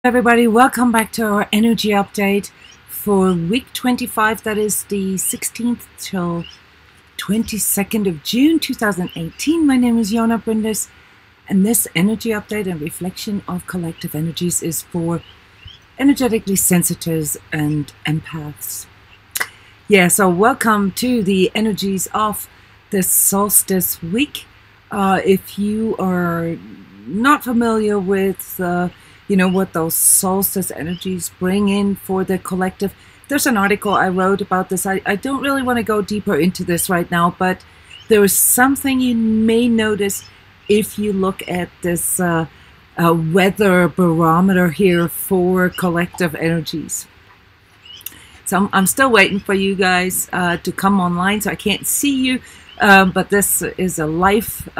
Everybody, welcome back to our energy update for week 25. That is the 16th till 22nd of June 2018. My name is Jona Bryndis, and this energy update and reflection of collective energies is for energetically sensitives and empaths. Yeah, so welcome to the energies of this solstice week. If you are not familiar with what those solstice energies bring in for the collective, there's an article I wrote about this. I don't really want to go deeper into this right now, but there is something you may notice if you look at this weather barometer here for collective energies. So I'm still waiting for you guys to come online, so I can't see you, but this is a live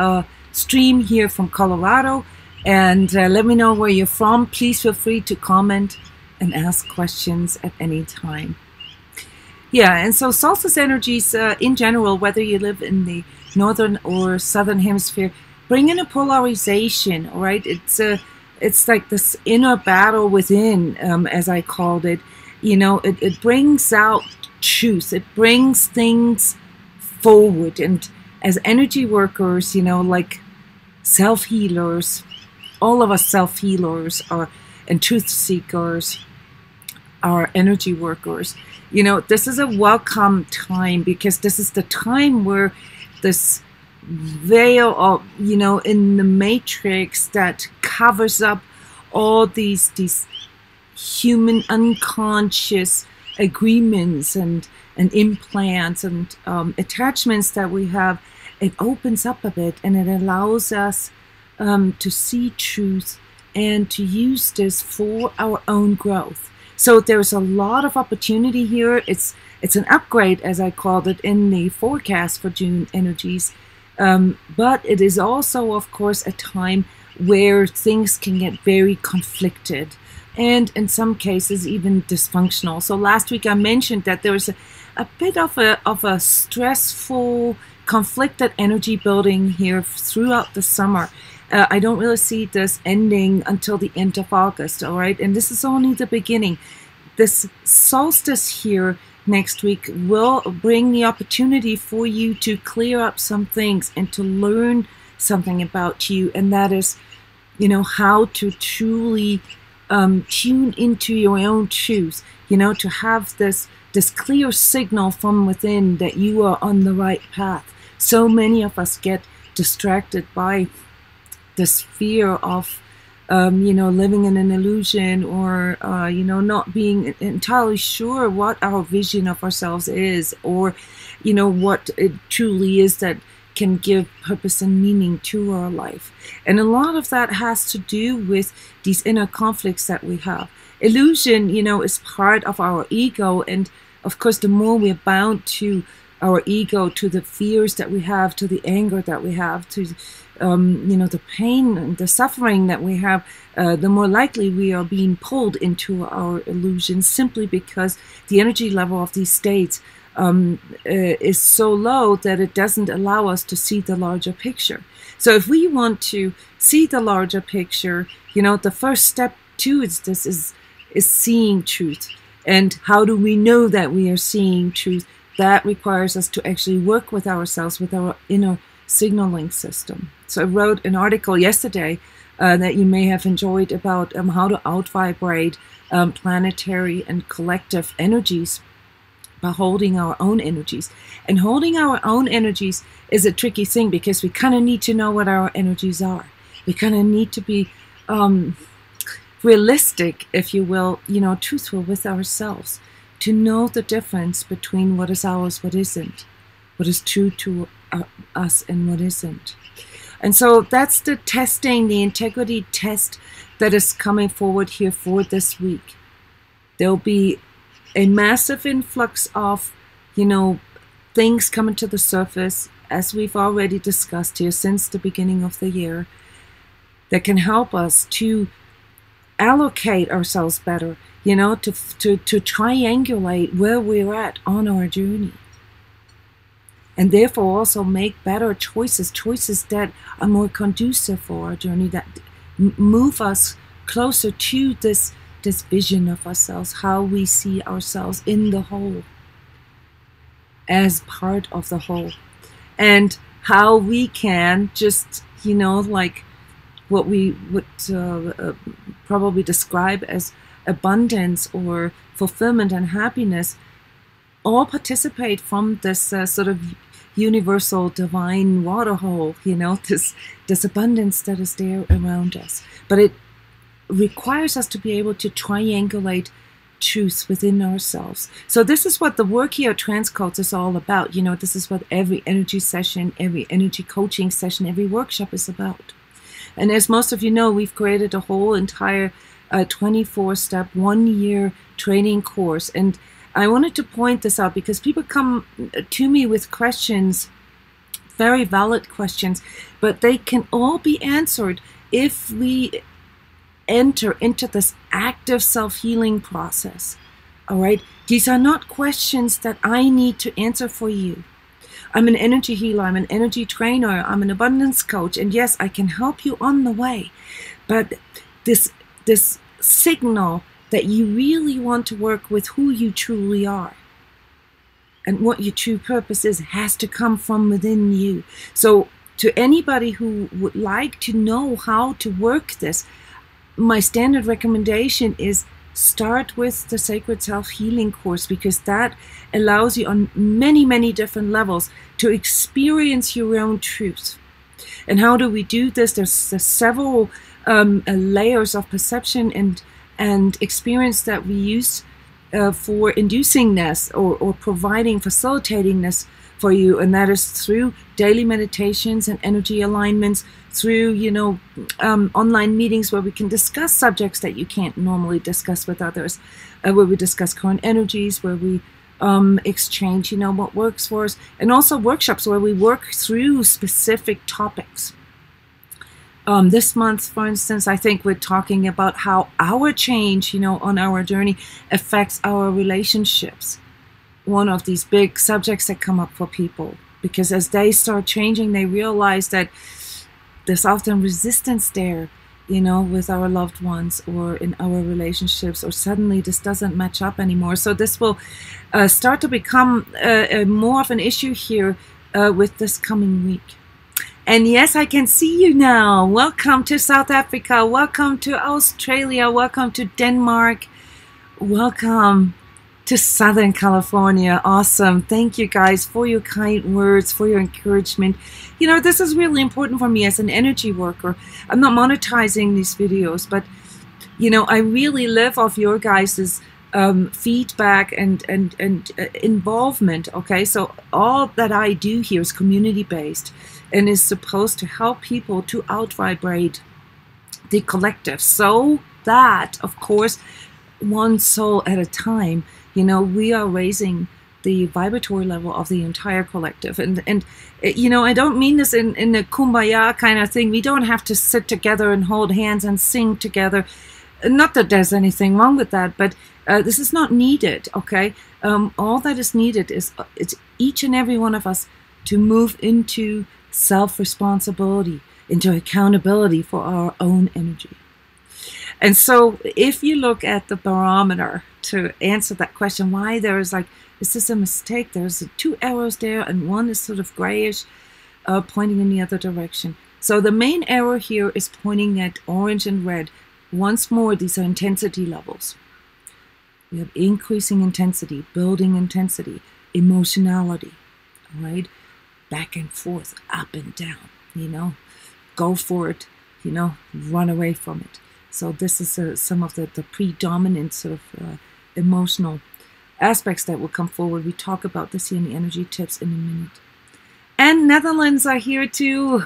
stream here from Colorado. And let me know where you're from. Please feel free to comment and ask questions at any time. Yeah, and so solstice energies in general, whether you live in the northern or southern hemisphere, bring in a polarization, all right? It's like this inner battle within, as I called it. It brings out truth. It brings things forward. And as energy workers, like self-healers, all of us self-healers and truth seekers are energy workers. This is a welcome time, because this is the time where this veil of, in the matrix that covers up all these human unconscious agreements and implants and attachments that we have, it opens up a bit and it allows us to see truth and to use this for our own growth. So there's a lot of opportunity here. It's an upgrade, as I called it, in the forecast for June energies. But it is also, of course, a time where things can get very conflicted and in some cases even dysfunctional. So last week I mentioned that there was a bit of a stressful, conflicted energy building here throughout the summer. I don't really see this ending until the end of August, all right? And this is only the beginning. This solstice here next week will bring the opportunity for you to clear up some things and to learn something about you, and that is, how to truly tune into your own truth, to have this clear signal from within that you are on the right path. So many of us get distracted by this fear of, living in an illusion, or, not being entirely sure what our vision of ourselves is, or, what it truly is that can give purpose and meaning to our life. And a lot of that has to do with these inner conflicts that we have. Illusion, is part of our ego. And of course, the more we're bound to our ego, to the fears that we have, to the anger that we have, to the pain and the suffering that we have, the more likely we are being pulled into our illusions, simply because the energy level of these states is so low that it doesn't allow us to see the larger picture. So if we want to see the larger picture, the first step towards this is seeing truth. And how do we know that we are seeing truth? That requires us to actually work with ourselves, with our inner signaling system. So I wrote an article yesterday that you may have enjoyed about how to out-vibrate planetary and collective energies by holding our own energies. And holding our own energies is a tricky thing, because we kind of need to know what our energies are. We kind of need to be realistic, if you will, truthful with ourselves, to know the difference between what is ours, what isn't, what is true to us and what isn't. And so that's the testing, the integrity test that is coming forward here for this week. There'll be a massive influx of, things coming to the surface, as we've already discussed here since the beginning of the year, that can help us to allocate ourselves better, to triangulate where we're at on our journey. And therefore also make better choices that are more conducive for our journey, that move us closer to this vision of ourselves, how we see ourselves in the whole, as part of the whole, and how we can just, like what we would probably describe as abundance or fulfillment and happiness, all participate from this sort of universal divine waterhole, this abundance that is there around us. But it requires us to be able to triangulate truth within ourselves. So this is what the work here at transCODES is all about. This is what every energy session, every energy coaching session, every workshop is about. And as most of you know, we've created a whole entire 24-step, 1-year training course. And I wanted to point this out because people come to me with questions, very valid questions, but they can all be answered if we enter into this active self-healing process. All right? These are not questions that I need to answer for you. I'm an energy healer, I'm an energy trainer, I'm an abundance coach, and yes, I can help you on the way. But this signal that you really want to work with who you truly are and what your true purpose is has to come from within you. So to anybody who would like to know how to work this, my standard recommendation is start with the Sacred Self-Healing course, because that allows you on many, many different levels to experience your own truth. And how do we do this? There's several layers of perception and experience that we use for inducing this or facilitating this for you, and that is through daily meditations and energy alignments, through online meetings where we can discuss subjects that you can't normally discuss with others, where we discuss current energies, where we exchange what works for us, and also workshops where we work through specific topics. This month, for instance, I think we're talking about how our change, on our journey affects our relationships. One of these big subjects that come up for people, because as they start changing, they realize that there's often resistance there, with our loved ones or in our relationships, or suddenly this doesn't match up anymore. So this will start to become more of an issue here with this coming week. And yes, I can see you now. Welcome to South Africa. Welcome to Australia. Welcome to Denmark. Welcome to Southern California. Awesome. Thank you guys for your kind words, for your encouragement. This is really important for me as an energy worker. I'm not monetizing these videos, but I really live off your guys' feedback and involvement. Okay, so all that I do here is community based and is supposed to help people to out-vibrate the collective, so that, of course, one soul at a time, we are raising the vibratory level of the entire collective. And I don't mean this in a kumbaya kind of thing. We don't have to sit together and hold hands and sing together. Not that there's anything wrong with that, but this is not needed, okay? All that is needed is it's each and every one of us to move into self-responsibility, into accountability for our own energy. And so if you look at the barometer to answer that question, why there is is this a mistake? There's 2 arrows there and one is sort of grayish, pointing in the other direction. So the main arrow here is pointing at orange and red. Once more, these are intensity levels. We have increasing intensity, building intensity, emotionality, all right? Back and forth, up and down, go for it, run away from it. So this is some of the predominant sort of emotional aspects that will come forward. We talk about this here in the energy tips in a minute. And Netherlands are here too.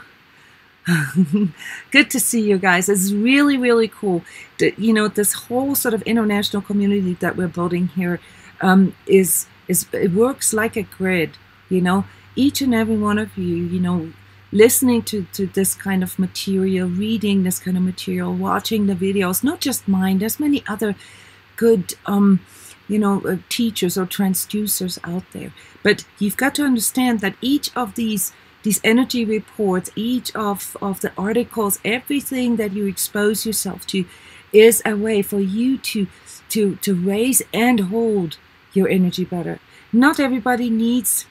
Good to see you guys. It's really, really cool. This whole sort of international community that we're building here it works like a grid. Each and every one of you, listening to this kind of material, reading this kind of material, watching the videos, not just mine. There's many other good, teachers or transducers out there. But you've got to understand that each of these energy reports, each of the articles, everything that you expose yourself to is a way for you to raise and hold your energy better. Not everybody needs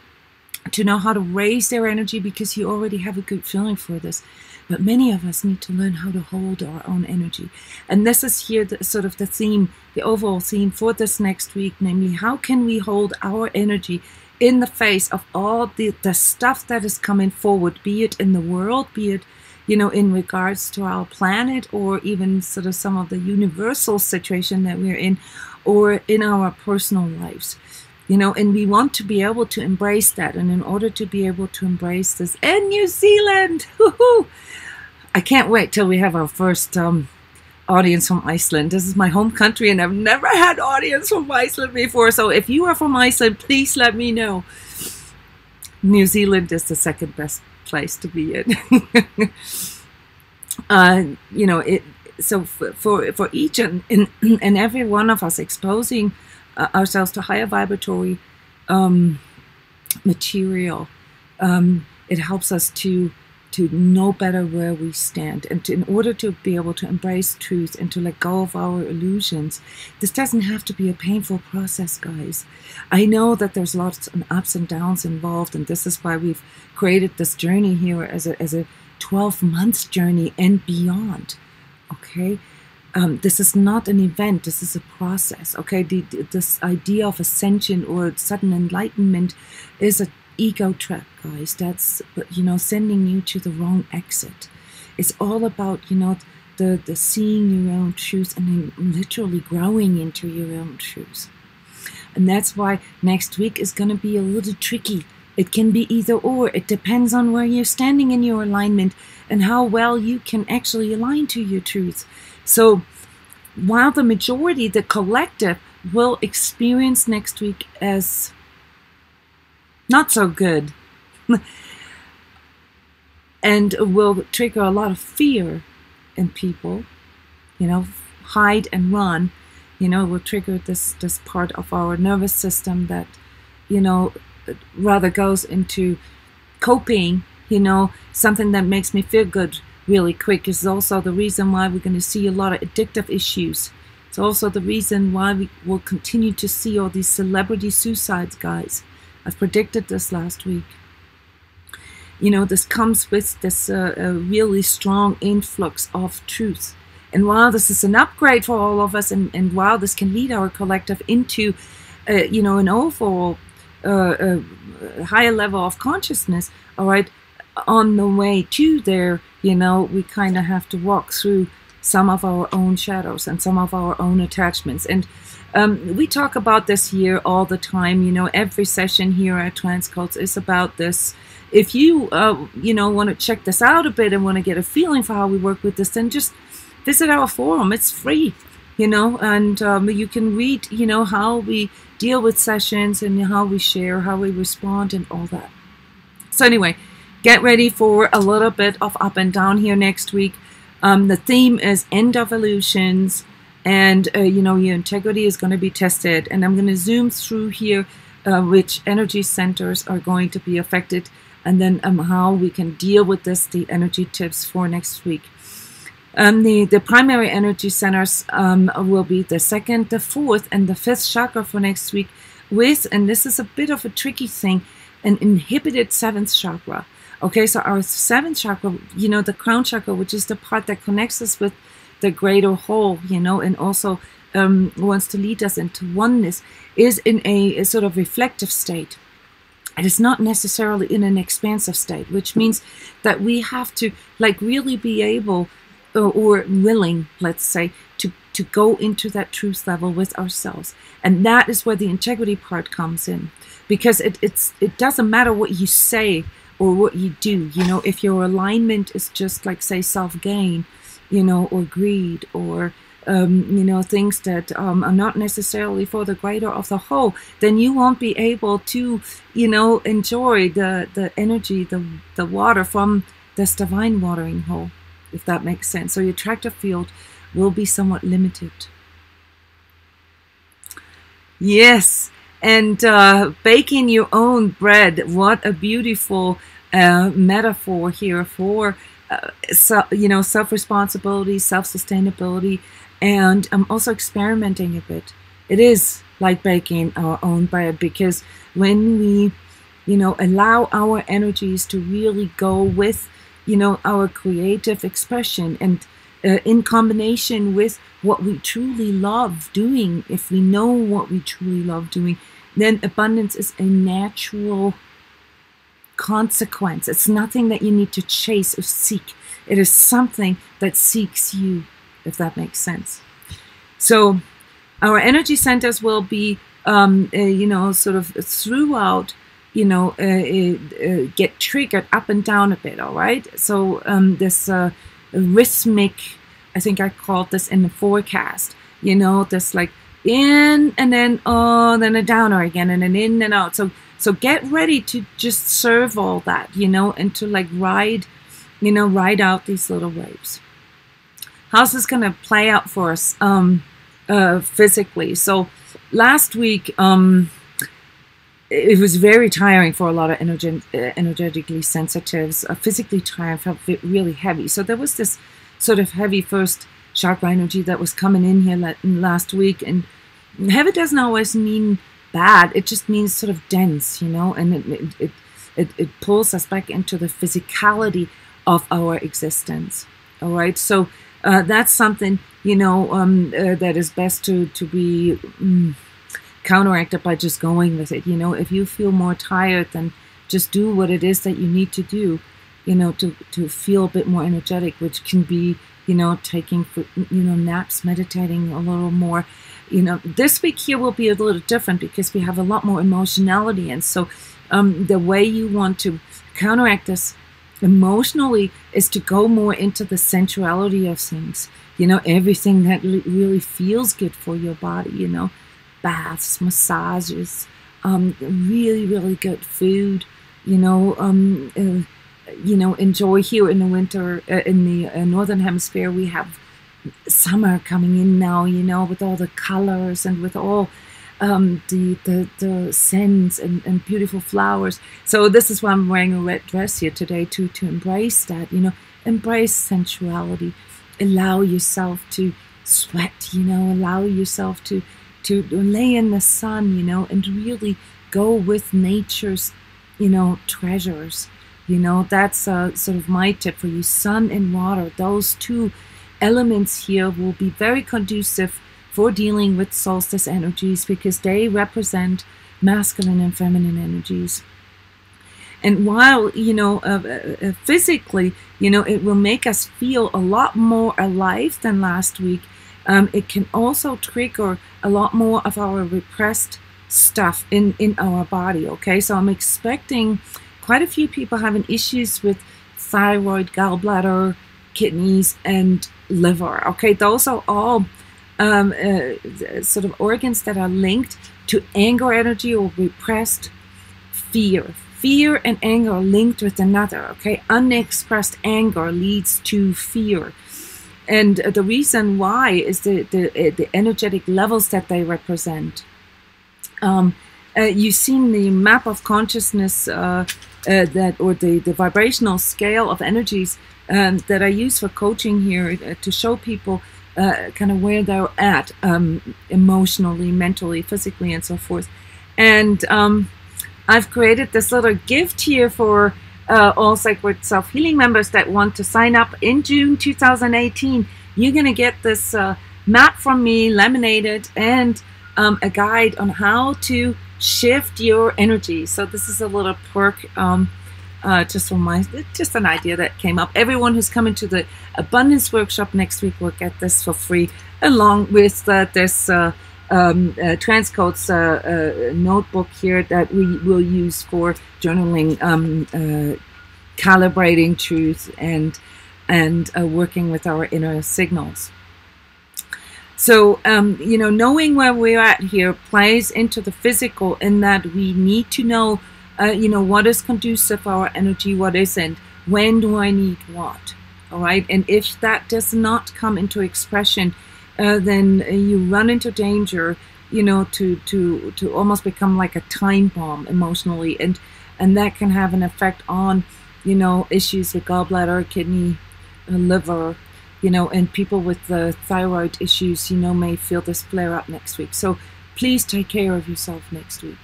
to know how to raise their energy because you already have a good feeling for this. But many of us need to learn how to hold our own energy. And this is here sort of the theme, the overall theme for this next week, namely, how can we hold our energy in the face of all the stuff that is coming forward, be it in the world, be it, in regards to our planet, or even sort of some of the universal situation that we're in, or in our personal lives. And we want to be able to embrace that. And in order to be able to embrace this, and New Zealand, woohoo! I can't wait till we have our first audience from Iceland. This is my home country, and I've never had audience from Iceland before. So if you are from Iceland, please let me know. New Zealand is the second best place to be in. So for each and every one of us exposing ourselves to higher vibratory material, it helps us to know better where we stand, and in order to be able to embrace truth and to let go of our illusions. This doesn't have to be a painful process, guys. I know that there's lots of ups and downs involved, and this is why we've created this journey here as a 12-month journey and beyond. Okay, this is not an event. This is a process. Okay, this idea of ascension or sudden enlightenment is a ego trap, guys. That's, sending you to the wrong exit. It's all about, the seeing your own truth and then literally growing into your own truth. And that's why next week is going to be a little tricky. It can be either or. It depends on where you're standing in your alignment and how well you can actually align to your truth. So while the majority, the collective, will experience next week as not so good and will trigger a lot of fear in people, hide and run, will trigger this part of our nervous system that, rather goes into coping, something that makes me feel good really quick is also the reason why we're going to see a lot of addictive issues. It's also the reason why we will continue to see all these celebrity suicides, guys. I've predicted this last week. This comes with this a really strong influx of truth. And while this is an upgrade for all of us, and while this can lead our collective into, an overall higher level of consciousness, all right, on the way to there, we kind of have to walk through some of our own shadows and some of our own attachments. And we talk about this here all the time. Every session here at transCODES is about this. If you, want to check this out a bit and want to get a feeling for how we work with this, then just visit our forum. It's free, and you can read, how we deal with sessions and how we share, how we respond and all that. So anyway, get ready for a little bit of up and down here next week. The theme is end of illusions. And, your integrity is going to be tested. And I'm going to zoom through here which energy centers are going to be affected. And then how we can deal with this, the energy tips for next week. The primary energy centers will be the 2nd, the 4th, and the 5th chakra for next week. With, and this is a bit of a tricky thing, an inhibited 7th chakra. Okay, so our 7th chakra, the crown chakra, which is the part that connects us with the greater whole, and also wants to lead us into oneness, is in a sort of reflective state. It is not necessarily in an expansive state, which means that we have to really be able or willing, let's say, to go into that truth level with ourselves. And that is where the integrity part comes in, because it doesn't matter what you say or what you do. If your alignment is just say self-gain, or greed, or, things that are not necessarily for the greater of the whole, then you won't be able to, enjoy the energy, the water from this divine watering hole, if that makes sense. So your attractive field will be somewhat limited. Yes, and baking your own bread, what a beautiful metaphor here for self-responsibility, self-sustainability, And I'm also experimenting a bit. It is like baking our own bread, because when we, allow our energies to really go with, our creative expression, and in combination with what we truly love doing, if we know what we truly love doing, then abundance is a natural consequence. It's nothing that you need to chase or seek. It is something that seeks you, if that makes sense. So our energy centers will be, sort of throughout, get triggered up and down a bit, all right? So this rhythmic, I think I called this in the forecast, this like in and then then a downer again, and then in and out. So get ready to just serve all that, and to like ride out these little waves. How's this going to play out for us physically? So last week, it was very tiring for a lot of energetically sensitives. Physically tiring, felt really heavy. So there was this sort of heavy first chakra energy that was coming in here last week. And heavy doesn't always mean bad. It just means sort of dense, and it pulls us back into the physicality of our existence. All right. So that's something, that is best to be counteracted by just going with it. If you feel more tired, then just do what it is that you need to do, to feel a bit more energetic, which can be, taking, naps, meditating a little more. This week here will be a little different because we have a lot more emotionality. And so the way you want to counteract this emotionally is to go more into the sensuality of things, everything that really feels good for your body, baths, massages, really, really good food, enjoy here in the winter, in the Northern Hemisphere. We have summer coming in now, with all the colors and with all the scents and beautiful flowers. So this is why I'm wearing a red dress here today, to embrace that, embrace sensuality, allow yourself to sweat, allow yourself to lay in the sun, and really go with nature's, treasures. That's sort of my tip for you. Sun and water, those two elements here will be very conducive for dealing with solstice energies, because they represent masculine and feminine energies. And while, physically, it will make us feel a lot more alive than last week, it can also trigger a lot more of our repressed stuff in our body, okay? So I'm expecting quite a few people having issues with thyroid, gallbladder, kidneys, and liver, okay? Those are all sort of organs that are linked to anger energy or repressed fear. Fear and anger are linked with another, okay? Unexpressed anger leads to fear. And the reason why is the energetic levels that they represent. You've seen the map of consciousness or the vibrational scale of energies that I use for coaching here to show people kind of where they're at emotionally, mentally, physically, and so forth. And I've created this little gift here for all Sacred Self-Healing members that want to sign up in June 2018. You're going to get this map from me, laminated, and a guide on how to shift your energy. So this is a little perk just an idea that came up. Everyone who's coming to the Abundance Workshop next week will get this for free, along with this transCODES notebook here that we will use for journaling, calibrating truth, and working with our inner signals. So, knowing where we're at here plays into the physical, in that we need to know, what is conducive for our energy, what isn't, when do I need what, all right? And if that does not come into expression, then you run into danger, to almost become like a time bomb emotionally, and that can have an effect on, issues with gallbladder, kidney, liver, and people with the thyroid issues, may feel this flare up next week. So please take care of yourself next week.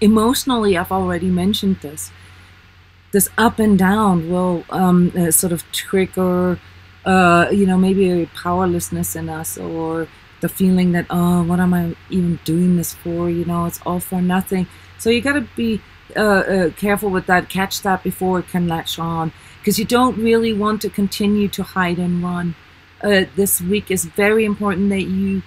Emotionally, I've already mentioned this. This up and down will sort of trigger, maybe a powerlessness in us, or the feeling that, oh, what am I even doing this for? It's all for nothing. So you got to be careful with that, catch that before it can latch on, because you don't really want to continue to hide and run. This week is very important that you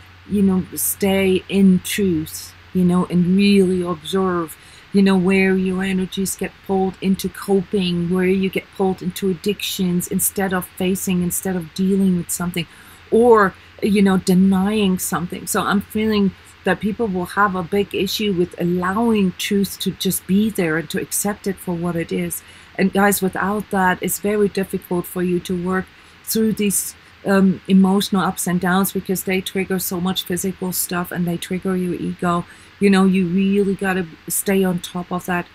stay in truth, and really observe, where your energies get pulled into coping, where you get pulled into addictions instead of facing, instead of dealing with something, or, denying something. So I'm feeling that people will have a big issue with allowing truth to just be there and to accept it for what it is. And guys, without that, it's very difficult for you to work through these emotional ups and downs, because they trigger so much physical stuff and they trigger your ego. You really got to stay on top of that.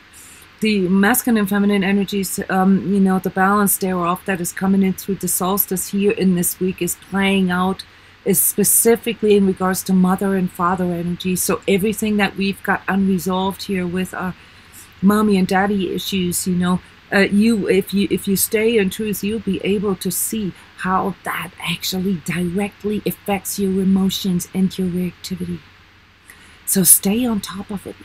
The masculine and feminine energies, the balance thereof that is coming in through the solstice here in this week is playing out, is specifically in regards to mother and father energy. So everything that we've got unresolved here with our mommy and daddy issues, if you stay in truth, you'll be able to see how that actually directly affects your emotions and your reactivity. So stay on top of it.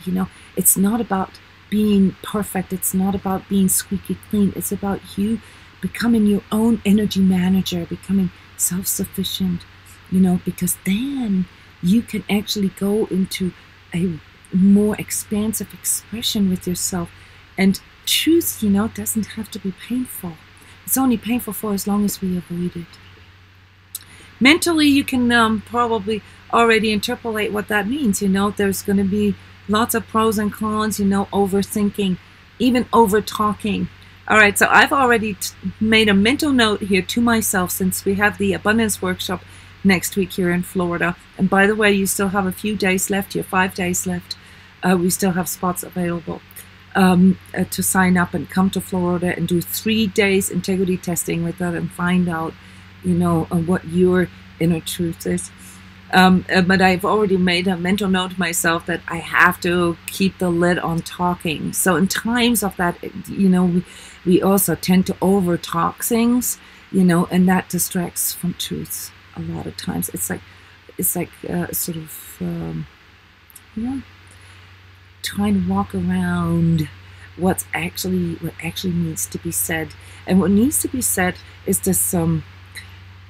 It's not about being perfect. It's not about being squeaky clean. It's about you becoming your own energy manager, becoming self-sufficient, because then you can actually go into a more expansive expression with yourself. And truth, doesn't have to be painful. It's only painful for as long as we avoid it. Mentally, you can probably already interpolate what that means. There's going to be lots of pros and cons, overthinking, even over talking. All right, so I've already made a mental note here to myself, since we have the abundance workshop next week here in Florida. And by the way, you still have a few days left here, 5 days left. We still have spots available to sign up and come to Florida and do 3 days integrity testing with that and find out, what your inner truth is. But I've already made a mental note to myself that I have to keep the lid on talking. So in times of that, we also tend to over talk things, and that distracts from truth a lot of times. It's like sort of trying to walk around what actually needs to be said. And what needs to be said is this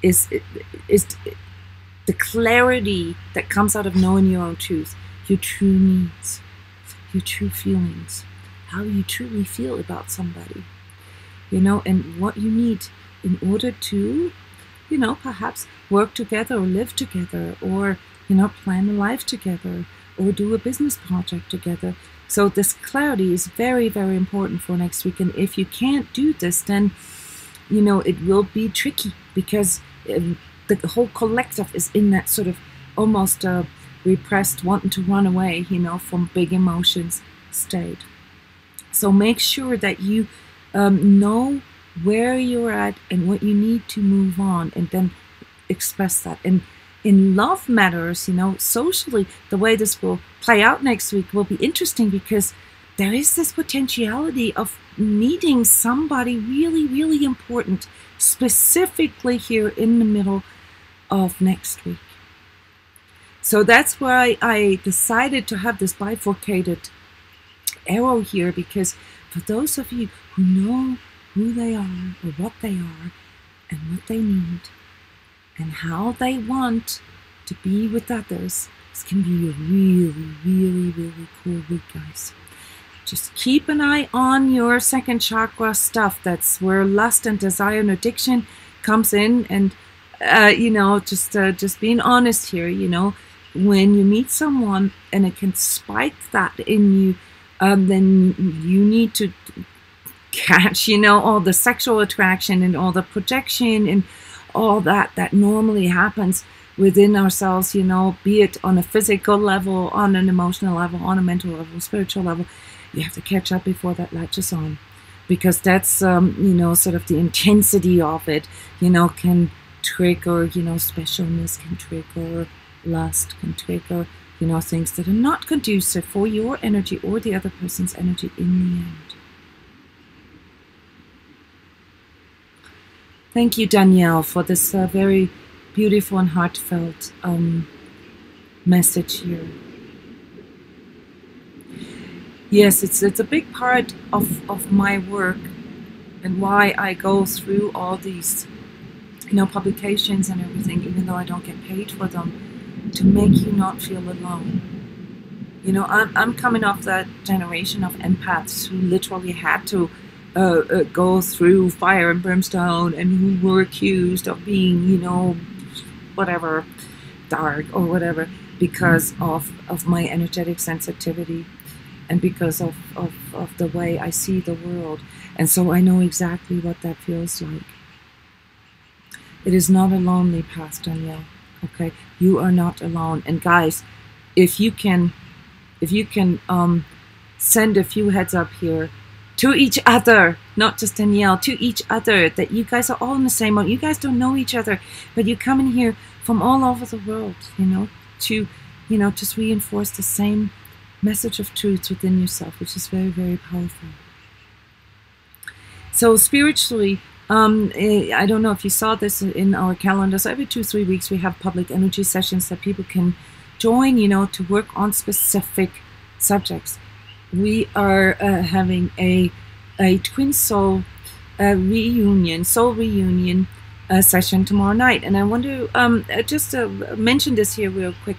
is the clarity that comes out of knowing your own truth, your true needs, your true feelings, how you truly feel about somebody, and what you need in order to, perhaps work together or live together, or, plan a life together, or do a business project together. So this clarity is very, very important for next week. And if you can't do this, then, it will be tricky, because the whole collective is in that sort of almost repressed, wanting to run away, from big emotions state. So make sure that you know where you're at and what you need to move on, and then express that. And in love matters, socially, the way this will play out next week will be interesting, because there is this potentiality of meeting somebody really, really important, specifically here in the middle of next week. So that's why I decided to have this bifurcated arrow here, because for those of you who know who they are, or what they are, and what they need, and how they want to be with others, this can be a really, really, really cool week, guys. Just keep an eye on your second chakra stuff. That's where lust and desire and addiction comes in. And, just being honest here, when you meet someone and it can spike that in you, then you need to catch, all the sexual attraction and all the projection and all that normally happens within ourselves, be it on a physical level, on an emotional level, on a mental level, spiritual level. You have to catch up before that latches on, because that's, sort of the intensity of it, can trigger, you know, specialness can trigger, lust can trigger, you know, things that are not conducive for your energy or the other person's energy in the end. Thank you, Danielle, for this very beautiful and heartfelt message here. Yes, it's a big part of my work and why I go through all these, you know, publications and everything, even though I don't get paid for them, to make you not feel alone. You know, I'm coming off that generation of empaths who literally had to go through fire and brimstone, and who were accused of being, you know, whatever, dark or whatever, because of my energetic sensitivity and because of the way I see the world. And so I know exactly what that feels like. It is not a lonely path, Danielle. Okay, you are not alone. And guys, if you can send a few heads up here to each other, not just Danielle, to each other, that you guys are all in the same boat. You guys don't know each other, but you come in here from all over the world, you know, to, you know, just reinforce the same message of truth within yourself, which is very, very powerful. So spiritually, I don't know if you saw this in our calendar. So every 2-3 weeks we have public energy sessions that people can join, you know, to work on specific subjects. We are having a twin soul reunion session tomorrow night, and I want to just mention this here real quick.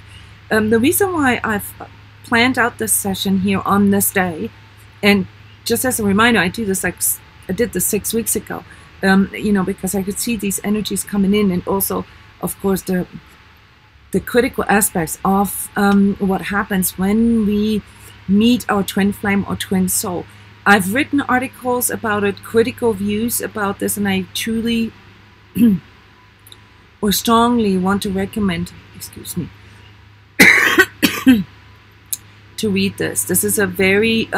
The reason why I've planned out this session here on this day, and just as a reminder, I did this 6 weeks ago, you know, because I could see these energies coming in, and also, of course, the critical aspects of what happens when we meet our twin flame or twin soul. I've written articles about it, critical views about this, and I truly or strongly want to recommend, excuse me, to read this. This is a very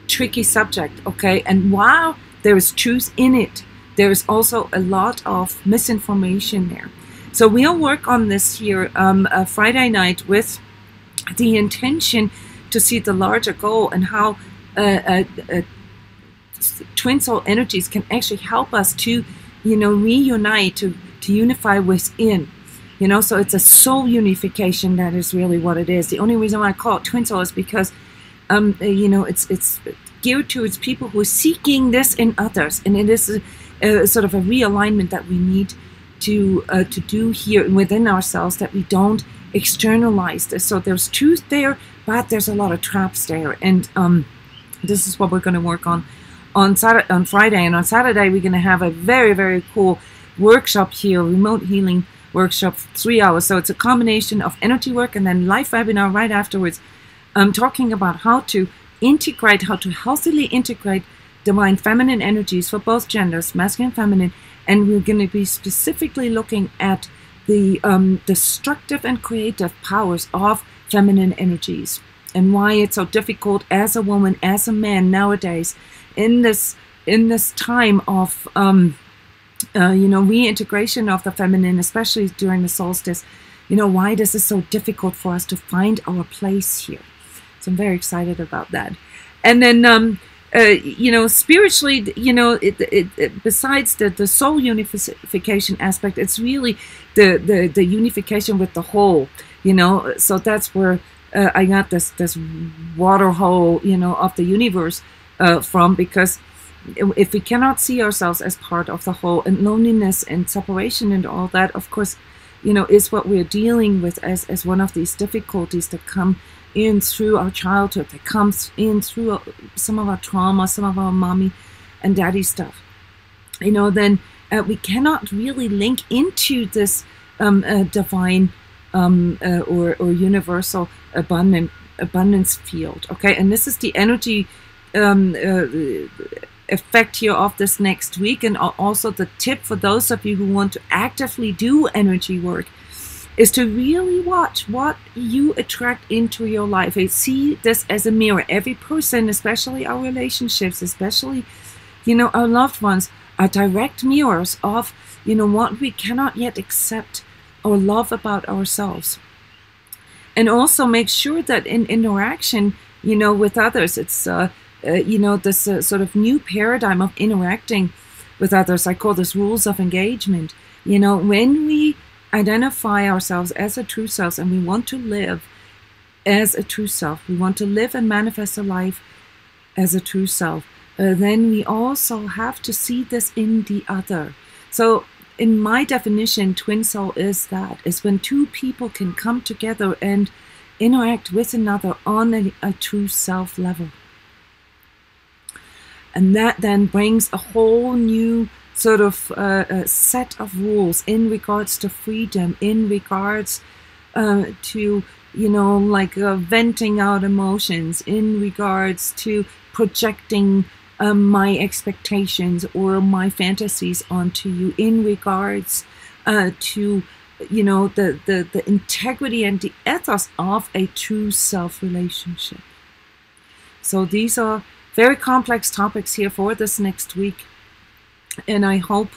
tricky subject, okay? And while there is truth in it, there is also a lot of misinformation there. So we'll work on this here Friday night with the intention to see the larger goal and how twin soul energies can actually help us to, you know, reunite, to unify within. You know, so it's a soul unification. That is really what it is. The only reason why I call it twin soul is because, you know, it's geared towards people who are seeking this in others, and it is sort of a realignment that we need to do here within ourselves, that we don't externalize this. So there's truth there, but there's a lot of traps there, and this is what we're going to work on Friday, and on Saturday we're going to have a very, very cool workshop here, remote healing workshop, 3 hours. So it's a combination of energy work and then live webinar right afterwards, talking about how to integrate, how to healthily integrate divine feminine energies for both genders, masculine and feminine, and we're going to be specifically looking at the destructive and creative powers of feminine energies, and why it's so difficult as a woman, as a man nowadays, in this time of you know, reintegration of the feminine, especially during the solstice, you know, why this is so difficult for us to find our place here. So I'm very excited about that. And then you know, spiritually, you know, besides the soul unification aspect, it's really the unification with the whole, you know. So that's where I got this water hole, you know, of the universe from, because if we cannot see ourselves as part of the whole, and loneliness and separation and all that, of course, you know, is what we're dealing with as one of these difficulties that come in through our childhood, that comes in through some of our trauma, some of our mommy and daddy stuff, you know, then we cannot really link into this divine or universal abundance field, okay? And this is the energy effect here of this next week, and also the tip for those of you who want to actively do energy work is to really watch what you attract into your life. I see this as a mirror. Every person, especially our relationships, especially, you know, our loved ones, are direct mirrors of, what we cannot yet accept or love about ourselves. And also make sure that in interaction, with others, it's, this sort of new paradigm of interacting with others. I call this rules of engagement. When we identify ourselves as a true self and we want to live as a true self, we want to live and manifest a life as a true self, then we also have to see this in the other. So in my definition, twin soul is when two people can come together and interact with another on a true self level. And that then brings a whole new sort of set of rules in regards to freedom, in regards to, venting out emotions, in regards to projecting my expectations or my fantasies onto you, in regards to, the integrity and the ethos of a true self relationship. So these are very complex topics here for this next week. And I hope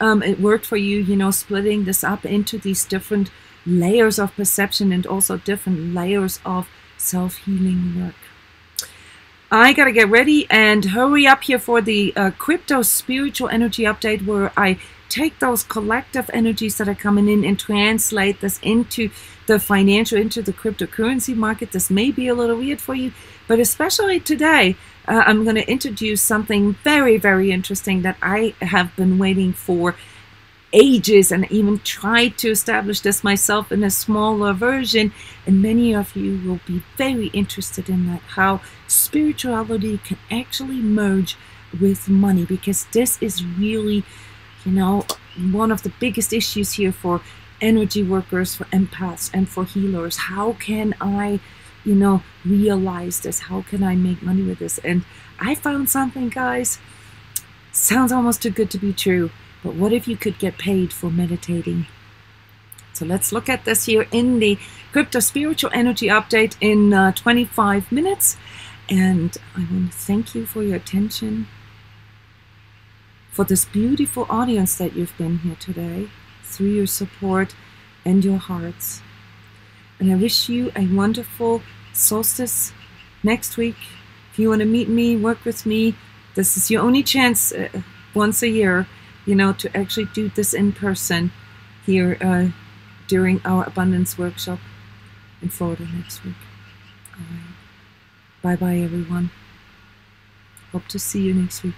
it worked for you, splitting this up into these different layers of perception and also different layers of self-healing work. I gotta get ready and hurry up here for the crypto spiritual energy update, where I take those collective energies that are coming in and translate this into the financial, into the cryptocurrency market. This may be a little weird for you, but especially today, I'm going to introduce something very, very interesting that I have been waiting for ages, and even tried to establish this myself in a smaller version. And many of you will be very interested in that, how spirituality can actually merge with money, because this is really, one of the biggest issues here for energy workers, for empaths, and for healers. How can I realize this? How can I make money with this? And I found something, guys. Sounds almost too good to be true, but what if you could get paid for meditating? So let's look at this here in the crypto spiritual energy update in 25 minutes. And I want to thank you for your attention, for this beautiful audience that you've been here today, through your support and your hearts. And I wish you a wonderful solstice next week. If you want to meet me, work with me, this is your only chance once a year, to actually do this in person here during our abundance workshop in Florida next week. All right. Bye-bye, everyone. Hope to see you next week.